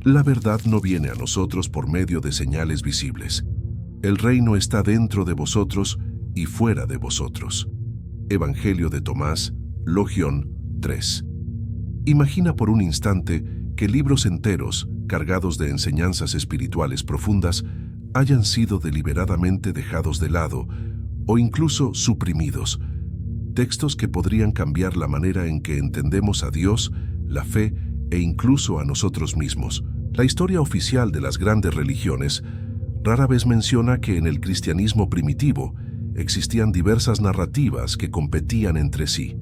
La verdad no viene a nosotros por medio de señales visibles. El reino está dentro de vosotros y fuera de vosotros. Evangelio de Tomás, Logión 3. Imagina por un instante que libros enteros, cargados de enseñanzas espirituales profundas, hayan sido deliberadamente dejados de lado o incluso suprimidos. Textos que podrían cambiar la manera en que entendemos a Dios, la fe e incluso a nosotros mismos. La historia oficial de las grandes religiones rara vez menciona que en el cristianismo primitivo existían diversas narrativas que competían entre sí.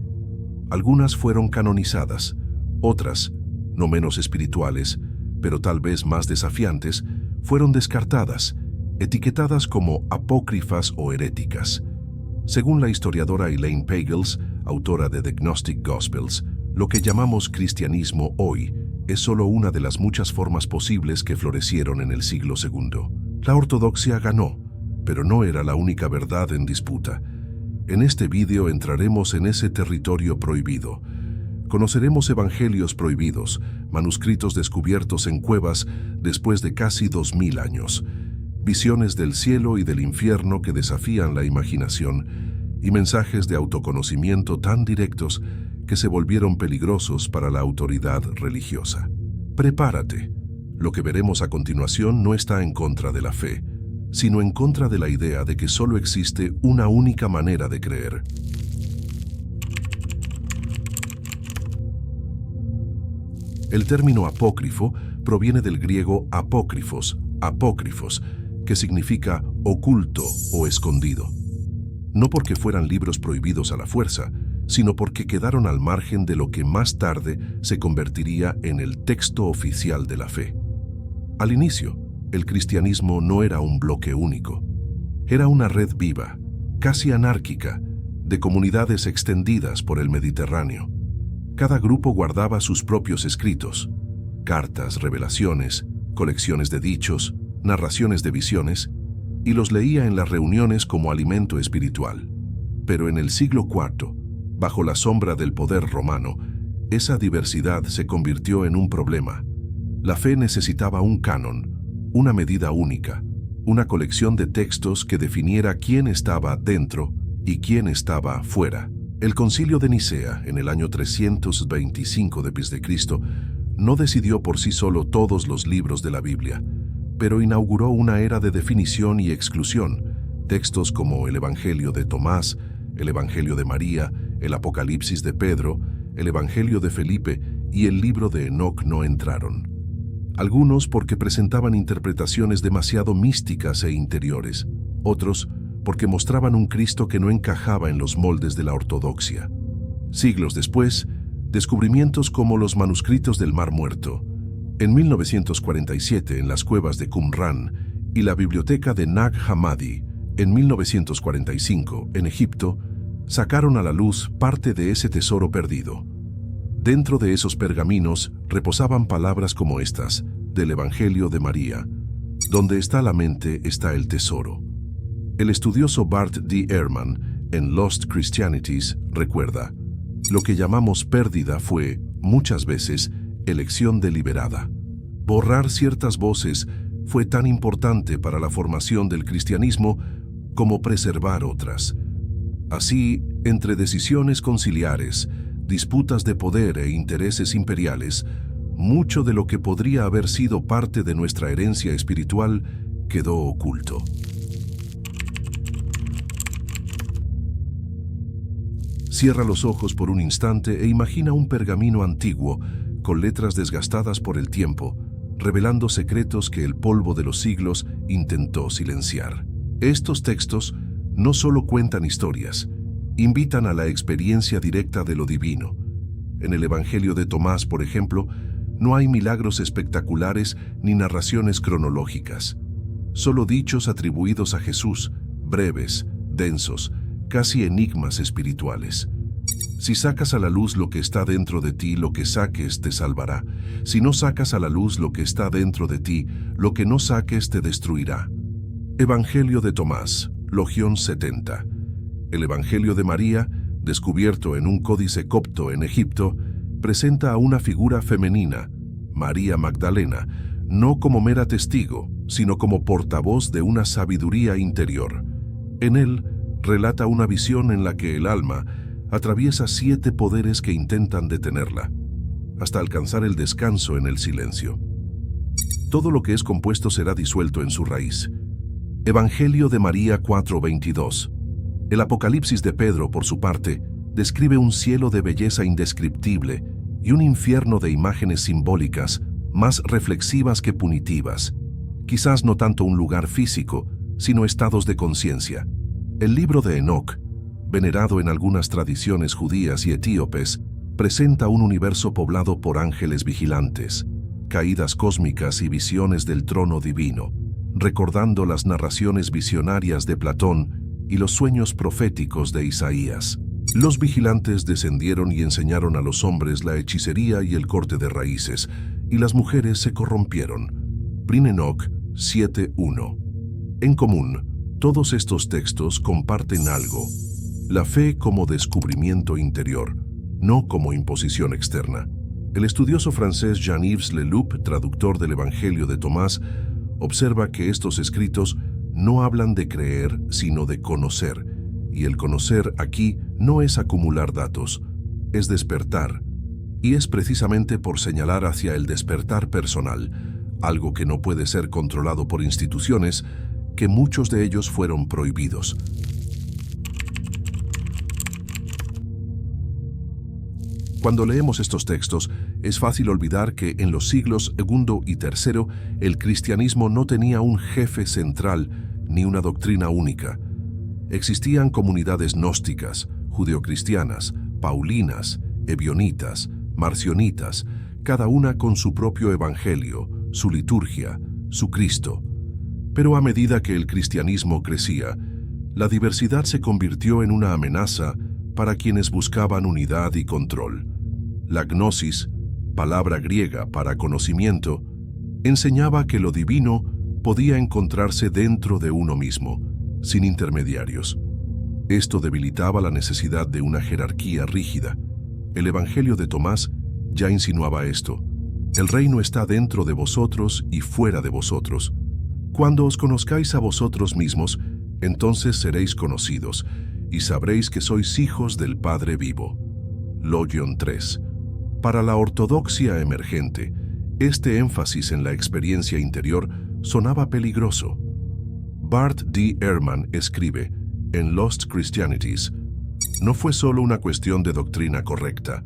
Algunas fueron canonizadas, otras, no menos espirituales, pero tal vez más desafiantes, fueron descartadas, etiquetadas como apócrifas o heréticas. Según la historiadora Elaine Pagels, autora de The Gnostic Gospels, lo que llamamos cristianismo hoy es solo una de las muchas formas posibles que florecieron en el siglo II. La ortodoxia ganó, pero no era la única verdad en disputa. En este vídeo entraremos en ese territorio prohibido. Conoceremos evangelios prohibidos, manuscritos descubiertos en cuevas después de casi 2000 años, visiones del cielo y del infierno que desafían la imaginación y mensajes de autoconocimiento tan directos que se volvieron peligrosos para la autoridad religiosa. Prepárate. Lo que veremos a continuación no está en contra de la fe, sino en contra de la idea de que solo existe una única manera de creer. El término apócrifo proviene del griego apócrifos, que significa oculto o escondido. No porque fueran libros prohibidos a la fuerza, sino porque quedaron al margen de lo que más tarde se convertiría en el texto oficial de la fe. Al inicio, el cristianismo no era un bloque único. Era una red viva, casi anárquica, de comunidades extendidas por el Mediterráneo. Cada grupo guardaba sus propios escritos, cartas, revelaciones, colecciones de dichos, narraciones de visiones, y los leía en las reuniones como alimento espiritual. Pero en el siglo IV, bajo la sombra del poder romano, esa diversidad se convirtió en un problema. La fe necesitaba un canon, una medida única, una colección de textos que definiera quién estaba dentro y quién estaba fuera. El Concilio de Nicea, en el año 325 d.C., no decidió por sí solo todos los libros de la Biblia, pero inauguró una era de definición y exclusión. Textos como el Evangelio de Tomás, el Evangelio de María, el Apocalipsis de Pedro, el Evangelio de Felipe y el libro de Enoc no entraron. Algunos porque presentaban interpretaciones demasiado místicas e interiores, otros porque mostraban un Cristo que no encajaba en los moldes de la ortodoxia. Siglos después, descubrimientos como los manuscritos del Mar Muerto, en 1947 en las cuevas de Qumran, y la biblioteca de Nag Hammadi, en 1945 en Egipto, sacaron a la luz parte de ese tesoro perdido. Dentro de esos pergaminos reposaban palabras como estas, del Evangelio de María: donde está la mente está el tesoro. El estudioso Bart D. Ehrman, en Lost Christianities, recuerda: lo que llamamos pérdida fue, muchas veces, elección deliberada. Borrar ciertas voces fue tan importante para la formación del cristianismo como preservar otras. Así, entre decisiones conciliares, disputas de poder e intereses imperiales, mucho de lo que podría haber sido parte de nuestra herencia espiritual quedó oculto. Cierra los ojos por un instante e imagina un pergamino antiguo con letras desgastadas por el tiempo, revelando secretos que el polvo de los siglos intentó silenciar. Estos textos no solo cuentan historias, invitan a la experiencia directa de lo divino. En el Evangelio de Tomás, por ejemplo, no hay milagros espectaculares ni narraciones cronológicas, solo dichos atribuidos a Jesús, breves, densos, casi enigmas espirituales. Si sacas a la luz lo que está dentro de ti, lo que saques te salvará. Si no sacas a la luz lo que está dentro de ti, lo que no saques te destruirá. Evangelio de Tomás, Logión 70. El Evangelio de María, descubierto en un códice copto en Egipto, presenta a una figura femenina, María Magdalena, no como mera testigo, sino como portavoz de una sabiduría interior. En él relata una visión en la que el alma atraviesa 7 poderes que intentan detenerla, hasta alcanzar el descanso en el silencio. Todo lo que es compuesto será disuelto en su raíz. Evangelio de María 4:22. El Apocalipsis de Pedro, por su parte, describe un cielo de belleza indescriptible y un infierno de imágenes simbólicas, más reflexivas que punitivas. Quizás no tanto un lugar físico, sino estados de conciencia. El libro de Enoc, venerado en algunas tradiciones judías y etíopes, presenta un universo poblado por ángeles vigilantes, caídas cósmicas y visiones del trono divino, recordando las narraciones visionarias de Platón y los sueños proféticos de Isaías. Los vigilantes descendieron y enseñaron a los hombres la hechicería y el corte de raíces, y las mujeres se corrompieron. Brin Enoch 7:1. En común, todos estos textos comparten algo: la fe como descubrimiento interior, no como imposición externa. El estudioso francés Jean-Yves Leloup, traductor del Evangelio de Tomás, observa que estos escritos no hablan de creer, sino de conocer, y el conocer aquí no es acumular datos, es despertar, y es precisamente por señalar hacia el despertar personal, algo que no puede ser controlado por instituciones, que muchos de ellos fueron prohibidos. Cuando leemos estos textos, es fácil olvidar que en los siglos II y III el cristianismo no tenía un jefe central ni una doctrina única. Existían comunidades gnósticas, judeocristianas, paulinas, ebionitas, marcionitas, cada una con su propio evangelio, su liturgia, su Cristo. Pero a medida que el cristianismo crecía, la diversidad se convirtió en una amenaza para quienes buscaban unidad y control. La gnosis, palabra griega para conocimiento, enseñaba que lo divino podía encontrarse dentro de uno mismo, sin intermediarios. Esto debilitaba la necesidad de una jerarquía rígida. El Evangelio de Tomás ya insinuaba esto: el reino está dentro de vosotros y fuera de vosotros. Cuando os conozcáis a vosotros mismos, entonces seréis conocidos, y sabréis que sois hijos del Padre vivo. Logion 3. Para la ortodoxia emergente, este énfasis en la experiencia interior sonaba peligroso. Bart D. Ehrman escribe, en Lost Christianities, no fue solo una cuestión de doctrina correcta,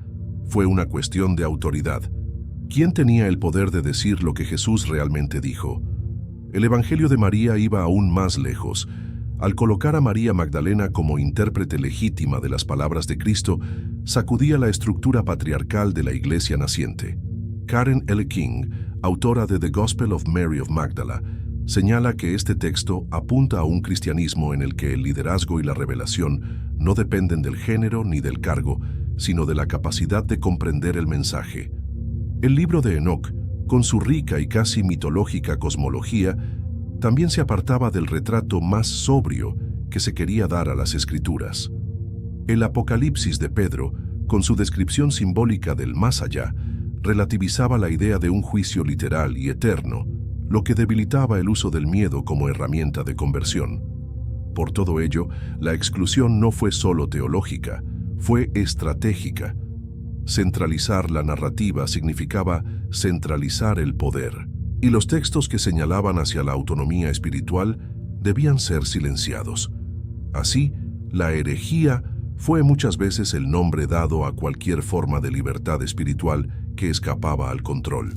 fue una cuestión de autoridad. ¿Quién tenía el poder de decir lo que Jesús realmente dijo? El Evangelio de María iba aún más lejos. Al colocar a María Magdalena como intérprete legítima de las palabras de Cristo, sacudía la estructura patriarcal de la iglesia naciente. Karen L. King, autora de The Gospel of Mary of Magdala, señala que este texto apunta a un cristianismo en el que el liderazgo y la revelación no dependen del género ni del cargo, sino de la capacidad de comprender el mensaje. El libro de Enoc, con su rica y casi mitológica cosmología, también se apartaba del retrato más sobrio que se quería dar a las Escrituras. El Apocalipsis de Pedro, con su descripción simbólica del más allá, relativizaba la idea de un juicio literal y eterno, lo que debilitaba el uso del miedo como herramienta de conversión. Por todo ello, la exclusión no fue solo teológica, fue estratégica. Centralizar la narrativa significaba centralizar el poder, y los textos que señalaban hacia la autonomía espiritual debían ser silenciados. Así, la herejía fue muchas veces el nombre dado a cualquier forma de libertad espiritual que escapaba al control.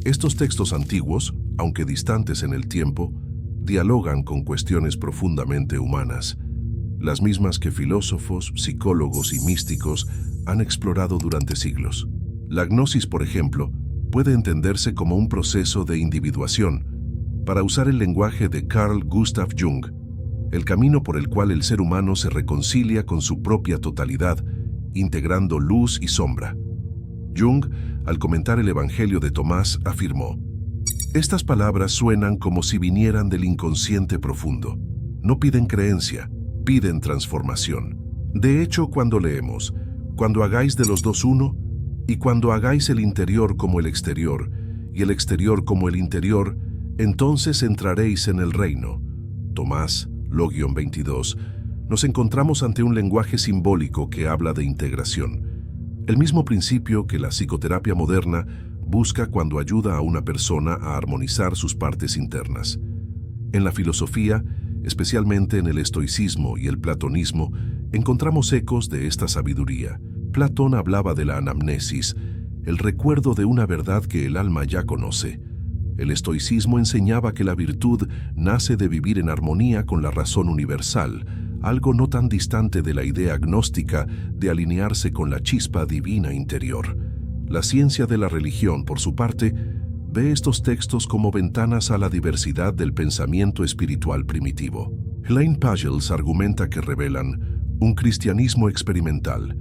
Estos textos antiguos, aunque distantes en el tiempo, dialogan con cuestiones profundamente humanas, las mismas que filósofos, psicólogos y místicos han explorado durante siglos. La gnosis, por ejemplo, puede entenderse como un proceso de individuación, para usar el lenguaje de Carl Gustav Jung, el camino por el cual el ser humano se reconcilia con su propia totalidad, integrando luz y sombra. Jung, al comentar el Evangelio de Tomás, afirmó: estas palabras suenan como si vinieran del inconsciente profundo. No piden creencia, piden transformación. De hecho, cuando leemos, cuando hagáis de los dos uno, Y cuando hagáis el interior como el exterior, y el exterior como el interior, entonces entraréis en el reino. Tomás, Lo-22, nos encontramos ante un lenguaje simbólico que habla de integración. El mismo principio que la psicoterapia moderna busca cuando ayuda a una persona a armonizar sus partes internas. En la filosofía, especialmente en el estoicismo y el platonismo, encontramos ecos de esta sabiduría. Platón hablaba de la anamnesis, el recuerdo de una verdad que el alma ya conoce. El estoicismo enseñaba que la virtud nace de vivir en armonía con la razón universal, algo no tan distante de la idea gnóstica de alinearse con la chispa divina interior. La ciencia de la religión, por su parte, ve estos textos como ventanas a la diversidad del pensamiento espiritual primitivo. Elaine Pagels argumenta que revelan un cristianismo experimental,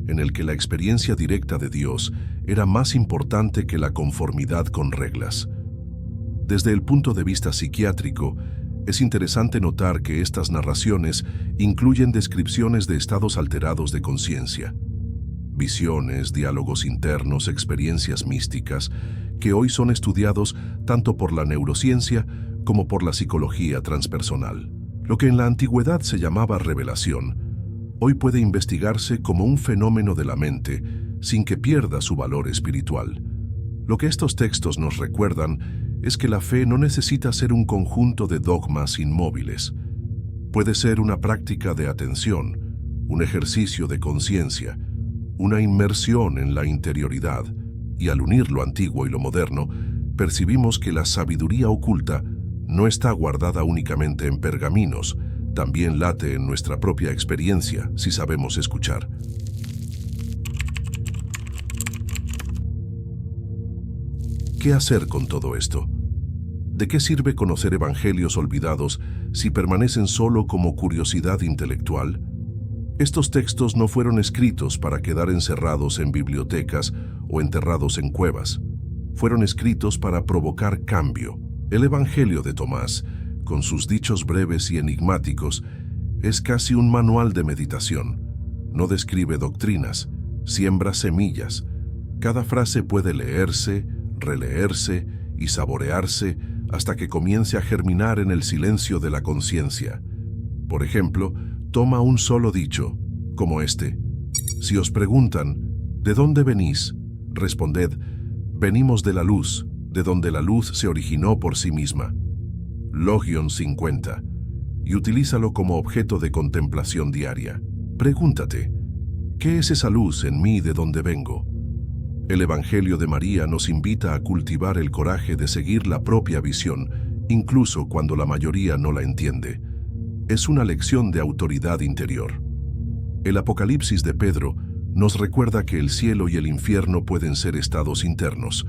en el que la experiencia directa de Dios era más importante que la conformidad con reglas. Desde el punto de vista psiquiátrico, es interesante notar que estas narraciones incluyen descripciones de estados alterados de conciencia, visiones, diálogos internos, experiencias místicas, que hoy son estudiados tanto por la neurociencia como por la psicología transpersonal. Lo que en la antigüedad se llamaba revelación, hoy puede investigarse como un fenómeno de la mente sin que pierda su valor espiritual. Lo que estos textos nos recuerdan es que la fe no necesita ser un conjunto de dogmas inmóviles. Puede ser una práctica de atención, un ejercicio de conciencia, una inmersión en la interioridad, y al unir lo antiguo y lo moderno, percibimos que la sabiduría oculta no está guardada únicamente en pergaminos, también late en nuestra propia experiencia si sabemos escuchar. ¿Qué hacer con todo esto? ¿De qué sirve conocer evangelios olvidados si permanecen solo como curiosidad intelectual? Estos textos no fueron escritos para quedar encerrados en bibliotecas o enterrados en cuevas. Fueron escritos para provocar cambio. El Evangelio de Tomás, con sus dichos breves y enigmáticos, es casi un manual de meditación. No describe doctrinas, siembra semillas. Cada frase puede leerse, releerse y saborearse hasta que comience a germinar en el silencio de la conciencia. Por ejemplo, toma un solo dicho, como este: si os preguntan, ¿de dónde venís?, responded, venimos de la luz, de donde la luz se originó por sí misma. Lo-50, y utilízalo como objeto de contemplación diaria. Pregúntate, ¿qué es esa luz en mí de donde vengo? El Evangelio de María nos invita a cultivar el coraje de seguir la propia visión, incluso cuando la mayoría no la entiende. Es una lección de autoridad interior. El Apocalipsis de Pedro nos recuerda que el cielo y el infierno pueden ser estados internos,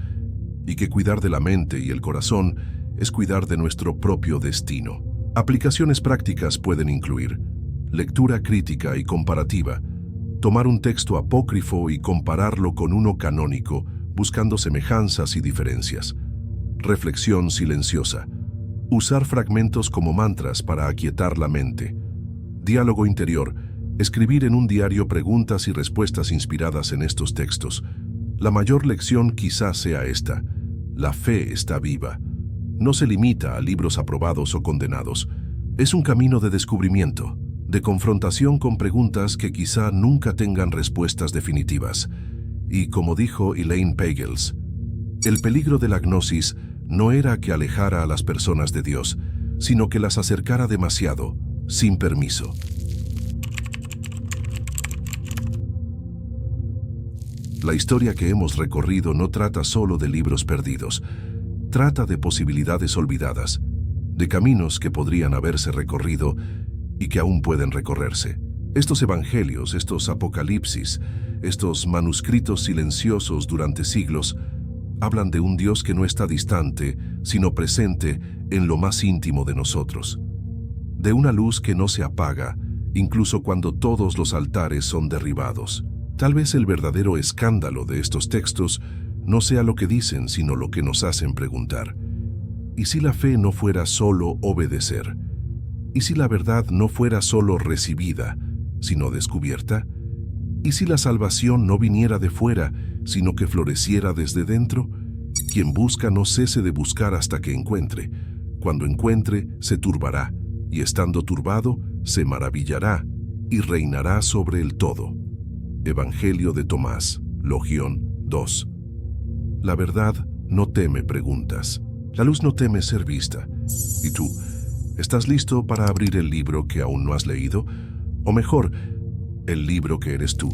y que cuidar de la mente y el corazón es cuidar de nuestro propio destino. Aplicaciones prácticas pueden incluir lectura crítica y comparativa, tomar un texto apócrifo y compararlo con uno canónico, buscando semejanzas y diferencias. Reflexión silenciosa. Usar fragmentos como mantras para aquietar la mente. Diálogo interior. Escribir en un diario preguntas y respuestas inspiradas en estos textos. La mayor lección quizás sea esta: la fe está viva. No se limita a libros aprobados o condenados. Es un camino de descubrimiento, de confrontación con preguntas que quizá nunca tengan respuestas definitivas. Y como dijo Elaine Pagels, el peligro de la gnosis no era que alejara a las personas de Dios, sino que las acercara demasiado, sin permiso. La historia que hemos recorrido no trata solo de libros perdidos, trata de posibilidades olvidadas, de caminos que podrían haberse recorrido y que aún pueden recorrerse. Estos evangelios, estos apocalipsis, estos manuscritos silenciosos durante siglos, hablan de un Dios que no está distante, sino presente en lo más íntimo de nosotros. De una luz que no se apaga, incluso cuando todos los altares son derribados. Tal vez el verdadero escándalo de estos textos no sea lo que dicen, sino lo que nos hacen preguntar. ¿Y si la fe no fuera solo obedecer? ¿Y si la verdad no fuera solo recibida, sino descubierta? ¿Y si la salvación no viniera de fuera, sino que floreciera desde dentro? Quien busca no cese de buscar hasta que encuentre. Cuando encuentre, se turbará, y estando turbado, se maravillará, y reinará sobre el todo. Evangelio de Tomás, Logión 2. La verdad no teme preguntas. La luz no teme ser vista. ¿Y tú? ¿Estás listo para abrir el libro que aún no has leído? O mejor, el libro que eres tú.